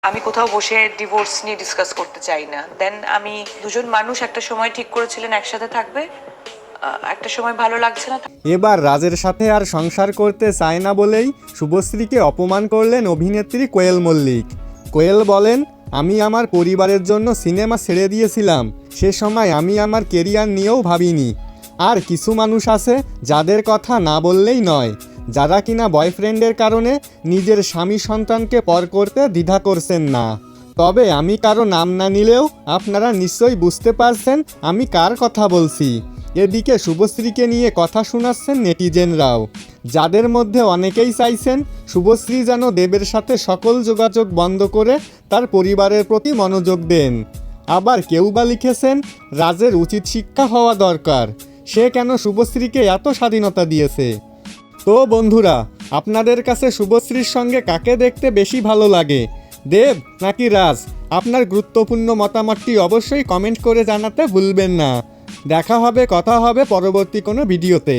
আমি কোথাও বসে ডিভোর্স নিয়ে ডিসকাস করতে চাই না। দেন আমি দুজন মানুষ একটা সময় ঠিক করেছিলেন একসাথে থাকবে, একটা সময় ভালো লাগছে না। এবার রাজের সাথে আর সংসার করতে চায় না বলেই শুভশ্রীকে অপমান করলেন অভিনেত্রী কোয়েল মল্লিক। কোয়েল বলেন, আমি আমার পরিবারের জন্য সিনেমা ছেড়ে দিয়েছিলাম, সে সময় আমি আমার কেরিয়ার নিয়েও ভাবিনি। আর কিছু মানুষ আছে যাদের কথা না বললেই নয়, যারা কিনা বয়ফ্রেন্ডের কারণে নিজের স্বামী সন্তানকে পর করতে দ্বিধা করছেন না। তবে আমি কারো নাম না নিলেও আপনারা নিশ্চয়ই বুঝতে পারছেন আমি কার কথা বলছি। এদিকে শুভশ্রীকে নিয়ে কথা শোনাচ্ছেন নেটিজেনরাও, যাদের মধ্যে অনেকেই চাইছেন শুভশ্রী যেন দেবের সাথে সকল যোগাযোগ বন্ধ করে তার পরিবারের প্রতি মনোযোগ দেন। আবার কেউ বা লিখেছেন রাজের উচিত শিক্ষা হওয়া দরকার, সে কেন শুভশ্রীকে এত স্বাধীনতা দিয়েছে। তো বন্ধুরা, আপনাদের কাছে শুভশ্রীর সঙ্গে কাকে দেখতে বেশি ভালো লাগে, দেব নাকি রাজ? আপনার গুরুত্বপূর্ণ মতামতটি অবশ্যই কমেন্ট করে জানাতে ভুলবেন না। দেখা হবে, কথা হবে পরবর্তী কোনো ভিডিওতে।